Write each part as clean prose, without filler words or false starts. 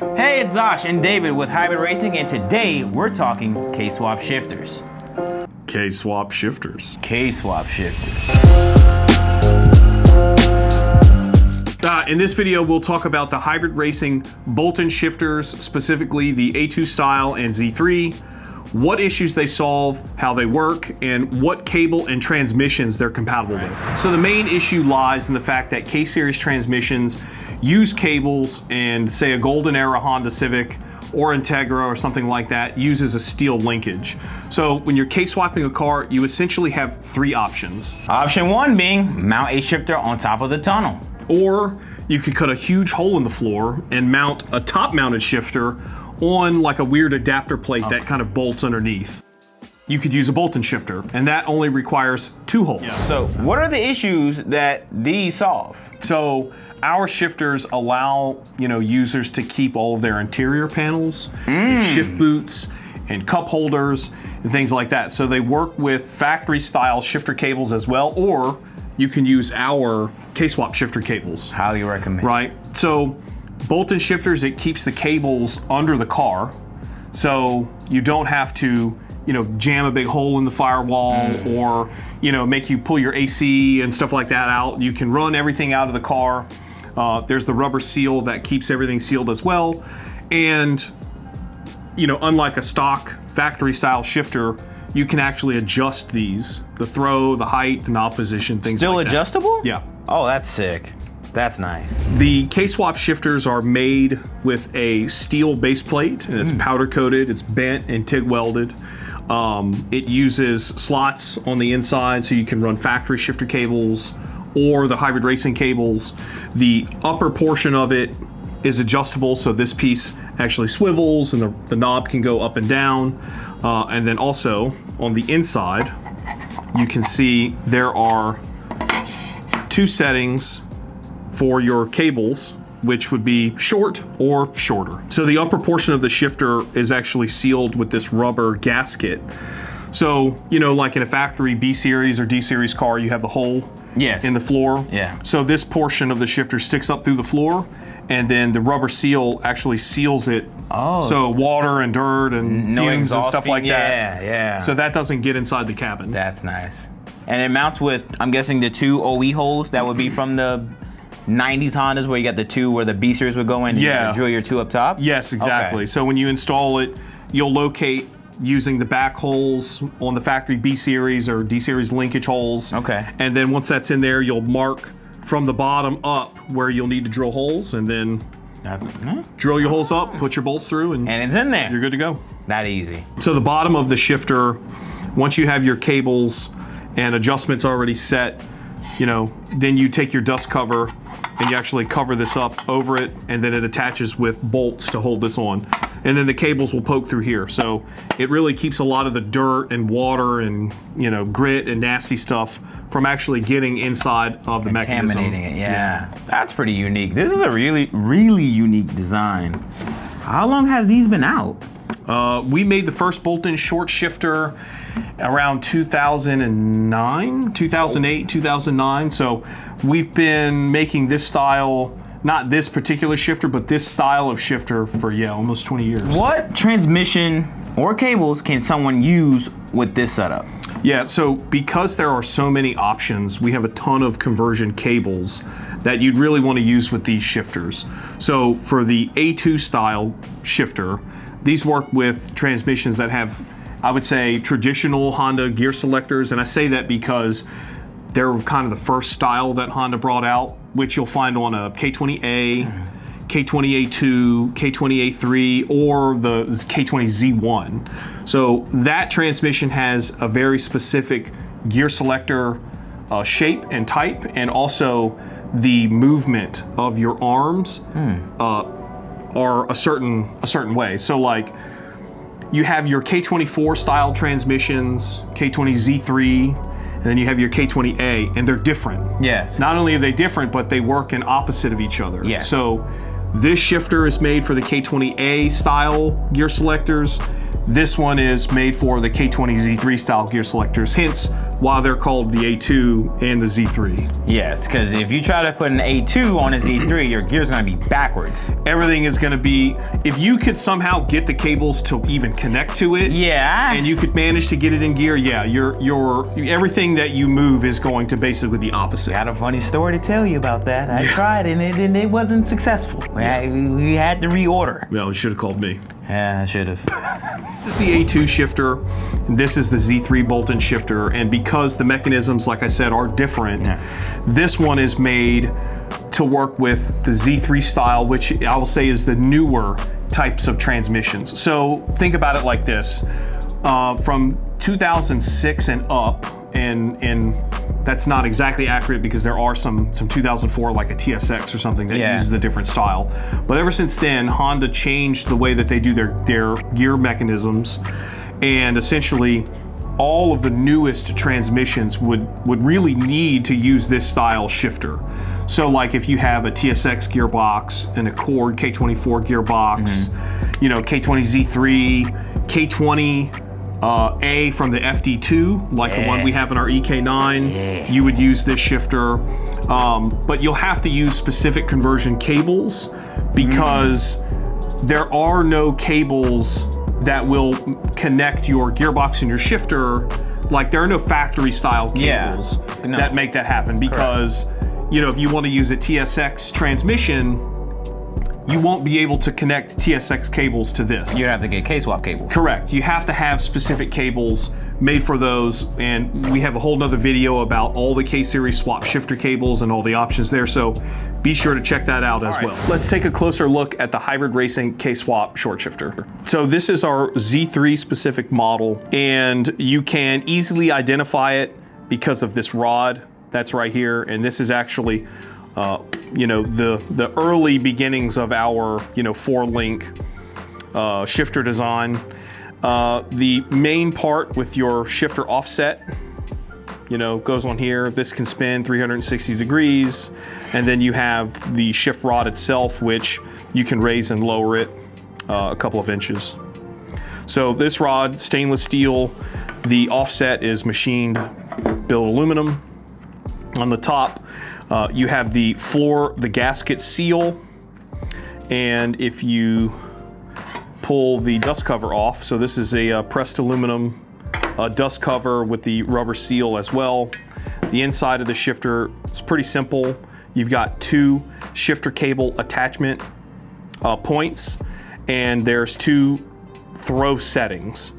Hey, it's Zosh and David with Hybrid Racing, and today we're talking K-swapped shifters. K-swapped shifters. K-swapped shifters. In this video, we'll talk about the Hybrid Racing bolt-in shifters, specifically the A2 style and Z3, what issues they solve, how they work, and what cable and transmissions they're compatible with. So the main issue lies in the fact that K-series transmissions use cables, and say a golden era Honda Civic or Integra or something like that uses a steel linkage. So when you're K-swapping a car, you essentially have three options. Option one being mount a shifter on top of the tunnel. Or you could cut a huge hole in the floor and mount a top-mounted shifter on like a weird adapter plate that kind of bolts underneath. You could use a bolt-in shifter, and that only requires two holes. So what are the issues that these solve? So our shifters allow, users to keep all of their interior panels, and shift boots, and cup holders, and things like that. So they work with factory-style shifter cables as well, or you can use our K-swap shifter cables. Highly recommend. Right. So bolt-in shifters, it keeps the cables under the car, so you don't have to jam a big hole in the firewall or, make you pull your AC and stuff like that out. You can run everything out of the car. There's the rubber seal that keeps everything sealed as well. And, unlike a stock factory style shifter, you can actually adjust these, the throw, the height, the knob position, things like that. Still adjustable? Yeah. Oh, that's sick. That's nice. The K-swap shifters are made with a steel base plate, and it's powder coated, it's bent and TIG welded. It uses slots on the inside so you can run factory shifter cables or the Hybrid Racing cables. The upper portion of it is adjustable, so this piece actually swivels and the knob can go up and down. And then also on the inside, you can see there are two settings for your cables, which would be short or shorter. So the upper portion of the shifter is actually sealed with this rubber gasket. So, like in a factory B-series or D-series car, you have the hole in the floor. Yeah. So this portion of the shifter sticks up through the floor, and then the rubber seal actually seals it. Oh. So water and dirt and fumes and stuff like that. Yeah. So that doesn't get inside the cabin. That's nice. And it mounts with, I'm guessing, the two OE holes that would be from the 90s Hondas where you got the two where the B-series would go in and you drill your two up top? Yes, exactly. Okay. So when you install it, you'll locate using the back holes on the factory B-series or D-series linkage holes. Okay. And then once that's in there, you'll mark from the bottom up where you'll need to drill holes, and then drill your holes up, put your bolts through, and it's in there. You're good to go. That easy. So the bottom of the shifter, once you have your cables and adjustments already set, then you take your dust cover and you actually cover this up over it, and then it attaches with bolts to hold this on. And then the cables will poke through here. So it really keeps a lot of the dirt and water and, grit and nasty stuff from actually getting inside of the mechanism. Contaminating it, yeah. That's pretty unique. This is a really, really unique design. How long has these been out? We made the first bolt-in short shifter around 2009, 2008, 2009. So we've been making this style, not this particular shifter, but this style of shifter for, almost 20 years. What transmission or cables can someone use with this setup? Yeah, so because there are so many options, we have a ton of conversion cables that you'd really want to use with these shifters. So for the A2 style shifter, these work with transmissions that have, I would say, traditional Honda gear selectors. And I say that because they're kind of the first style that Honda brought out, which you'll find on a K20A, K20A2, K20A3, or the K20Z1. So that transmission has a very specific gear selector shape and type, and also the movement of your arms are a certain way. So like you have your K24 style transmissions, K20Z3, and then you have your K20A, and they're different. Yes. Not only are they different, but they work in opposite of each other. Yes. So this shifter is made for the K20A style gear selectors. This one is made for the K20Z3 style gear selectors, hence why they're called the A2 and the Z3. Yes, because if you try to put an A2 on a Z3, your gear's going to be backwards. Everything is going to be, if you could somehow get the cables to even connect to it, yeah, and you could manage to get it in gear, yeah, everything that you move is going to basically be opposite. I got a funny story to tell you about that. I tried and it wasn't successful. We had to reorder. Well, you should have called me. Yeah, I should have. This is the A2 shifter, and this is the Z3 bolt-in shifter, and because the mechanisms, like I said, are different, this one is made to work with the Z3 style, which I will say is the newer types of transmissions. So think about it like this. From 2006 and up, and that's not exactly accurate because there are some 2004 like a TSX or something that uses a different style. But ever since then, Honda changed the way that they do their gear mechanisms, and essentially all of the newest transmissions would really need to use this style shifter. So like if you have a TSX gearbox, an Accord K24 gearbox, you know, K20 Z3, K20 A from the FD2, like the one we have in our EK9, you would use this shifter. But you'll have to use specific conversion cables because there are no cables that will connect your gearbox and your shifter. Like there are no factory style cables that make that happen because, you know, if you want to use a TSX transmission, you won't be able to connect TSX cables to this. You'd have to get K-swap cables. Correct. You have to have specific cables made for those, and we have a whole nother video about all the K-series swap shifter cables and all the options there, so be sure to check that out as well. Let's take a closer look at the Hybrid Racing K-swap short shifter. So this is our Z3 specific model, and you can easily identify it because of this rod that's right here, and this is actually you know, the early beginnings of our, you know, 4-link shifter design. The main part with your shifter offset, you know, goes on here. This can spin 360 degrees, and then you have the shift rod itself, which you can raise and lower it a couple of inches. So this rod, stainless steel, the offset is machined billet aluminum. On the top, you have the floor, the gasket seal, and if you pull the dust cover off, so this is a pressed aluminum dust cover with the rubber seal as well. The inside of the shifter is pretty simple. You've got 2 shifter cable attachment points, and there's 2 throw settings.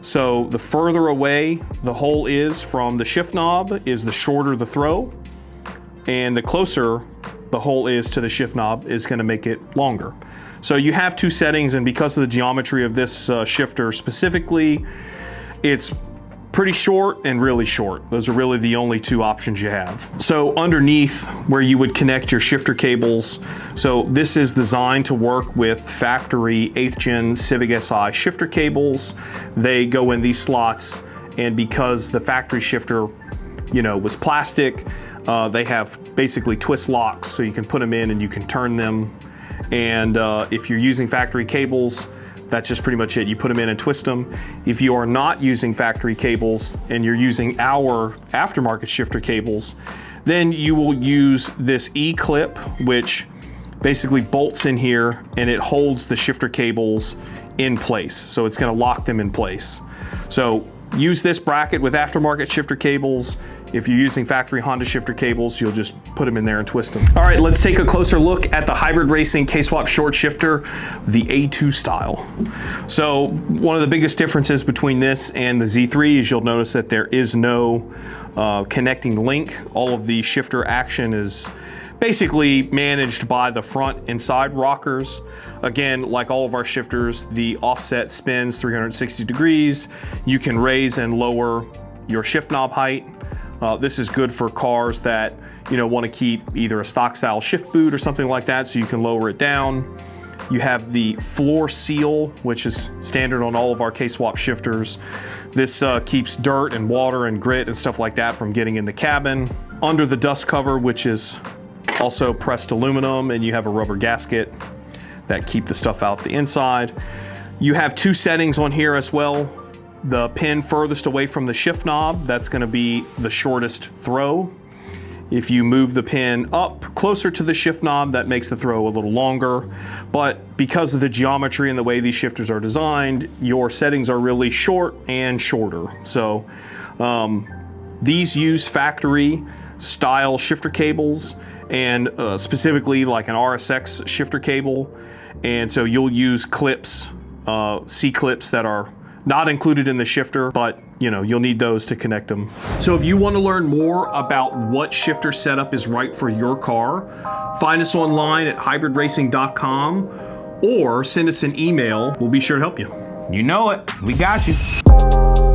So the further away the hole is from the shift knob is the shorter the throw, and the closer the hole is to the shift knob is going to make it longer. So you have 2 settings, and because of the geometry of this shifter specifically, it's pretty short and really short. Those are really the only 2 options you have. So underneath where you would connect your shifter cables, so this is designed to work with factory 8th gen Civic Si shifter cables. They go in these slots, and because the factory shifter, you know, was plastic, they have basically twist locks, so you can put them in and you can turn them. And if you're using factory cables, that's just pretty much it. You put them in and twist them. If you are not using factory cables and you're using our aftermarket shifter cables, then you will use this E-clip, which basically bolts in here and it holds the shifter cables in place. So it's gonna lock them in place. So use this bracket with aftermarket shifter cables. If you're using factory Honda shifter cables, you'll just put them in there and twist them. All right, let's take a closer look at the Hybrid Racing K-swap short shifter, the A2 style. So one of the biggest differences between this and the Z3 is you'll notice that there is no connecting link. All of the shifter action is basically managed by the front and side rockers. Again, like all of our shifters, the offset spins 360 degrees. You can raise and lower your shift knob height. This is good for cars that, you know, want to keep either a stock style shift boot or something like that, so you can lower it down. You have the floor seal, which is standard on all of our K-swap shifters. This keeps dirt and water and grit and stuff like that from getting in the cabin. Under the dust cover, which is also pressed aluminum, and you have a rubber gasket that keep the stuff out the inside. You have 2 settings on here as well the pin furthest away from the shift knob, that's going to be the shortest throw. If you move the pin up closer to the shift knob, that makes the throw a little longer. But because of the geometry and the way these shifters are designed, your settings are really short and shorter. So these use factory style shifter cables, and specifically like an RSX shifter cable. And so you'll use clips, C-clips that are not included in the shifter, but you'll need those to connect them. So if you want to learn more about what shifter setup is right for your car, find us online at hybridracing.com or send us an email. We'll be sure to help you. You know it. We got you.